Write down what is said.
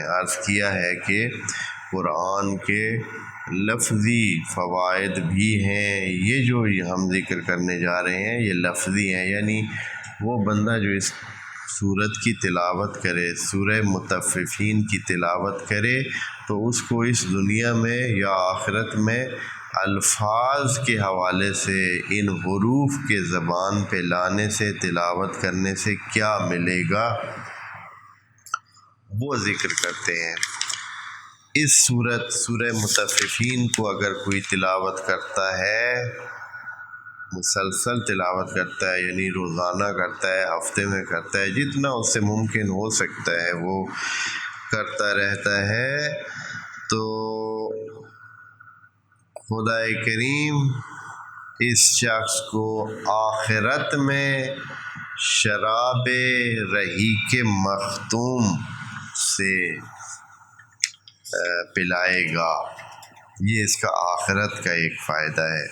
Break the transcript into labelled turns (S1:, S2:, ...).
S1: عرض کیا ہے کہ قرآن کے لفظی فوائد بھی ہیں، یہ جو ہم ذکر کرنے جا رہے ہیں یہ لفظی ہیں، یعنی وہ بندہ جو اس سورت کی تلاوت کرے، سورہ مطففین کی تلاوت کرے، تو اس کو اس دنیا میں یا آخرت میں الفاظ کے حوالے سے ان حروف کے زبان پہ لانے سے، تلاوت کرنے سے کیا ملے گا وہ ذکر کرتے ہیں۔ اس سورہ مطففین کو اگر کوئی تلاوت کرتا ہے، مسلسل تلاوت کرتا ہے، یعنی روزانہ کرتا ہے، ہفتے میں کرتا ہے، جتنا اس سے ممکن ہو سکتا ہے وہ کرتا رہتا ہے، تو خدا کریم اس شخص کو آخرت میں شراب رحیق مختوم سے پلائے گا۔ یہ اس کا آخرت کا ایک فائدہ ہے۔